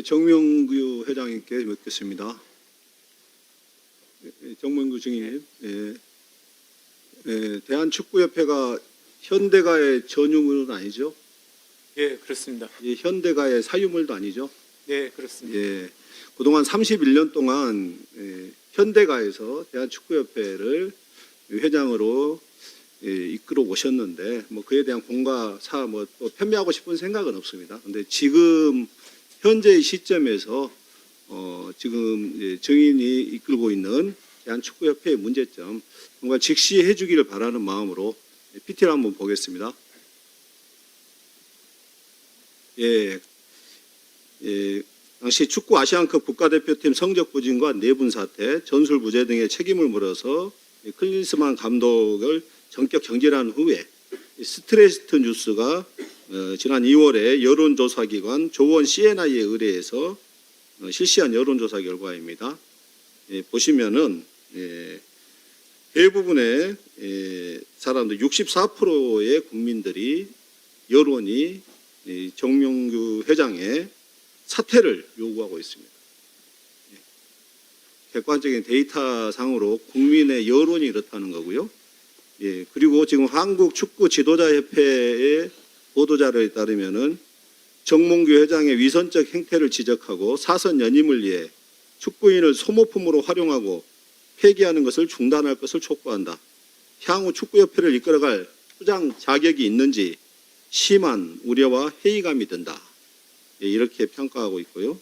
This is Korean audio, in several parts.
정명규 회장님께 묻겠습니다. 정명규 증인, 대한축구협회가 현대가의 전유물은 아니죠? 예, 그렇습니다. 현대가의 사유물도 아니죠? 네, 그렇습니다. 그동안 31년 동안 현대가에서 대한축구협회를 회장으로 이끌어 오셨는데 뭐 그에 대한 공과 사 뭐 또 편매하고 싶은 생각은 없습니다. 그런데 지금 현재의 시점에서 지금 증인이 이끌고 있는 대한축구협회의 문제점 정말 직시 해주기를 바라는 마음으로 PT를 한번 보겠습니다. 당시 축구 아시안컵 국가대표팀 성적 부진과 내분 사태, 전술 부재 등의 책임을 물어서 클린스만 감독을 전격 경질한 후에 스트레이트 뉴스가 지난 2월에 여론조사기관 조원 CNI에 의뢰해서 실시한 여론조사 결과입니다. 보시면은 대부분의 사람들 64%의 국민들이 여론이 정명규 회장의 사퇴를 요구하고 있습니다. 객관적인 데이터상으로 국민의 여론이 이렇다는 거고요. 그리고 지금 한국축구지도자협회의 보도자료에 따르면은 정몽규 회장의 위선적 행태를 지적하고 사선 연임을 위해 축구인을 소모품으로 활용하고 폐기하는 것을 중단할 것을 촉구한다. 향후 축구협회를 이끌어갈 수장 자격이 있는지 심한 우려와 회의감이 든다. 이렇게 평가하고 있고요.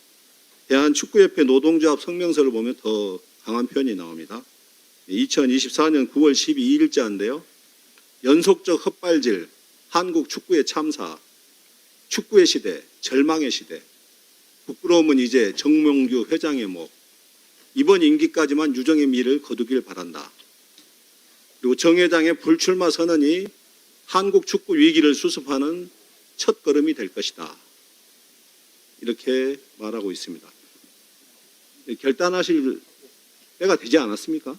대한축구협회 노동조합 성명서를 보면 더 강한 표현이 나옵니다. 2024년 9월 12일자인데요. 연속적 헛발질, 한국 축구의 참사, 축구의 시대, 절망의 시대, 부끄러움은 이제 정명규 회장의 목, 이번 임기까지만 유정의 미를 거두길 바란다. 그리고 정 회장의 불출마 선언이 한국 축구 위기를 수습하는 첫걸음이 될 것이다. 이렇게 말하고 있습니다. 결단하실 때가 되지 않았습니까?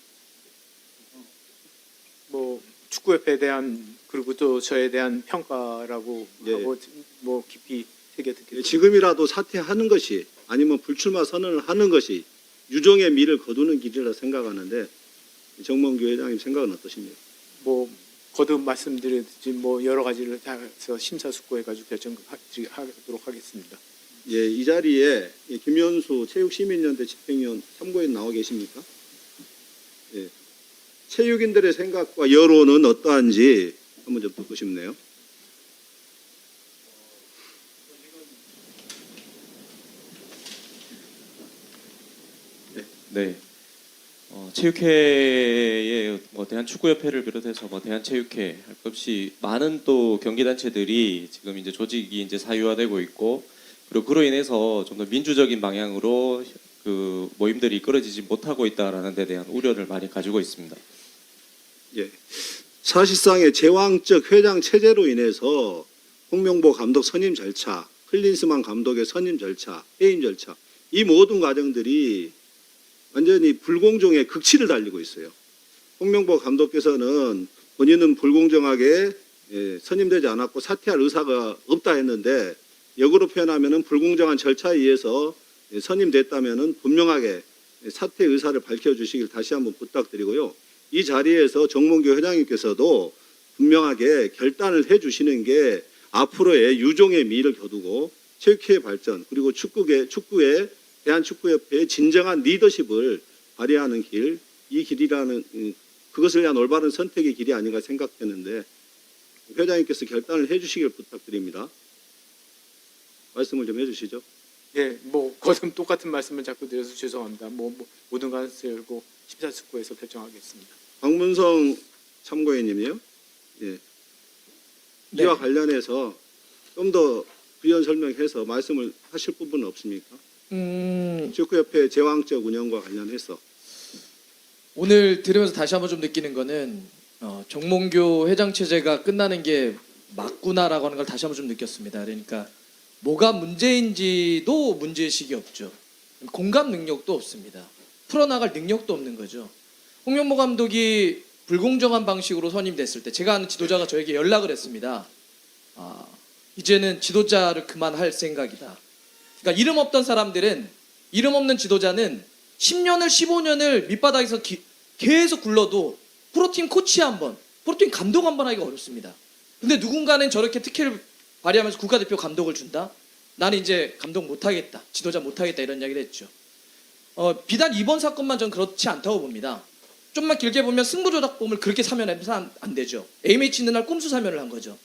뭐 축구협회에 대한 그리고 또 저에 대한 평가라고 하고 뭐 깊이 새겨 듣겠습니다. 지금이라도 사퇴하는 것이 아니면 불출마 선언을 하는 것이 유정의 미를 거두는 길이라 생각하는데 정몽규 회장님 생각은 어떠십니까? 뭐 거듭 말씀드렸듯이 뭐 여러 가지를 다 해서 심사숙고해가지고 결정하도록 하겠습니다. 이 자리에 김현수 체육시민연대 집행위원 참고인 나와 계십니까? 체육인들의 생각과 여론은 어떠한지 한번 좀 듣고 싶네요. 네. 체육회의 대한축구협회를 비롯해서 대한체육회 할 것 없이 많은 또 경기단체들이 지금 이제 조직이 이제 사유화되고 있고 그리고 그로 인해서 좀 더 민주적인 방향으로 그 모임들이 이끌어지지 못하고 있다라는 데 대한 우려를 많이 가지고 있습니다. 사실상의 제왕적 회장 체제로 인해서 홍명보 감독 선임 절차, 클린스만 감독의 선임 절차, 해임 절차 이 모든 과정들이 완전히 불공정의 극치를 달리고 있어요. 홍명보 감독께서는 본인은 불공정하게 선임되지 않았고 사퇴할 의사가 없다 했는데 역으로 표현하면 불공정한 절차에 의해서 선임됐다면 분명하게 사퇴 의사를 밝혀주시길 다시 한번 부탁드리고요. 이 자리에서 정몽규 회장님께서도 분명하게 결단을 해주시는 게 앞으로의 유종의 미를 거두고 체육회의 발전 그리고 축구의 대한축구협회의 진정한 리더십을 발휘하는 길, 이 길이라는 그것을 위한 올바른 선택의 길이 아닌가 생각되는데 회장님께서 결단을 해주시길 부탁드립니다. 말씀을 좀 해주시죠. 뭐 거듭 똑같은 말씀을 자꾸 드려서 죄송합니다. 모든 것을 열고 심사숙고해서 결정하겠습니다. 박문성 참고인님이요. 이와 관련해서 좀 더 부연 설명해서 말씀을 하실 부분은 없습니까? 축구협회 제왕적 운영과 관련해서 오늘 들으면서 다시 한번 좀 느끼는 거는 정몽규 회장 체제가 끝나는 게 맞구나라고 하는 걸 다시 한번 좀 느꼈습니다. 그러니까 뭐가 문제인지도 문제의식이 없죠. 공감 능력도 없습니다. 풀어나갈 능력도 없는 거죠. 홍명보 감독이 불공정한 방식으로 선임됐을 때 제가 아는 지도자가 저에게 연락을 했습니다. 이제는 지도자를 그만할 생각이다. 그러니까 이름 없던 사람들은, 이름 없는 지도자는 10년을 15년을 밑바닥에서 계속 굴러도 프로팀 코치 한 번, 프로팀 감독 한 번 하기가 어렵습니다. 근데 누군가는 저렇게 특혜를 발휘하면서 국가대표 감독을 준다? 나는 이제 감독 못하겠다, 지도자 못하겠다, 이런 이야기를 했죠. 비단 이번 사건만 전 그렇지 않다고 봅니다. 좀만 길게 보면 승부조작범을 그렇게 사면해서 안 되죠. AMH 있는 날 꼼수 사면을 한 거죠.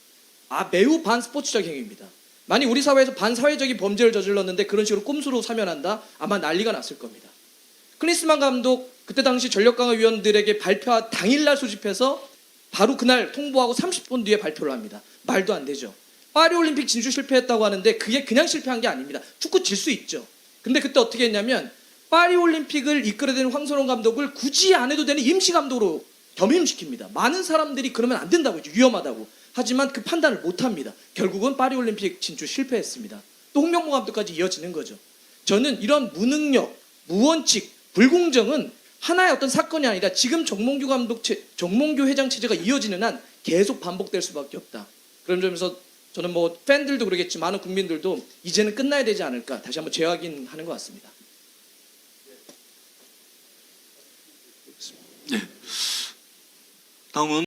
매우 반스포츠적 행위입니다. 만약 우리 사회에서 반사회적인 범죄를 저질렀는데 그런 식으로 꼼수로 사면한다? 아마 난리가 났을 겁니다. 클린스만 감독 그때 당시 전력강화위원들에게 발표한 당일날 소집해서 바로 그날 통보하고 30분 뒤에 발표를 합니다. 말도 안 되죠. 파리올림픽 진출 실패했다고 하는데 그게 그냥 실패한 게 아닙니다. 축구 질 수 있죠. 근데 그때 어떻게 했냐면 파리올림픽을 이끌어야 되는 황선홍 감독을 굳이 안 해도 되는 임시감독으로 겸임시킵니다. 많은 사람들이 그러면 안 된다고 했죠. 위험하다고. 하지만 그 판단을 못합니다. 결국은 파리올림픽 진출 실패했습니다. 또 홍명보 감독까지 이어지는 거죠. 저는 이런 무능력, 무원칙, 불공정은 하나의 어떤 사건이 아니라 지금 정몽규 회장 체제가 이어지는 한 계속 반복될 수밖에 없다. 그런 점에서 저는 뭐 팬들도 그러겠지, 많은 국민들도 이제는 끝나야 되지 않을까 다시 한번 재확인하는 것 같습니다. 다음은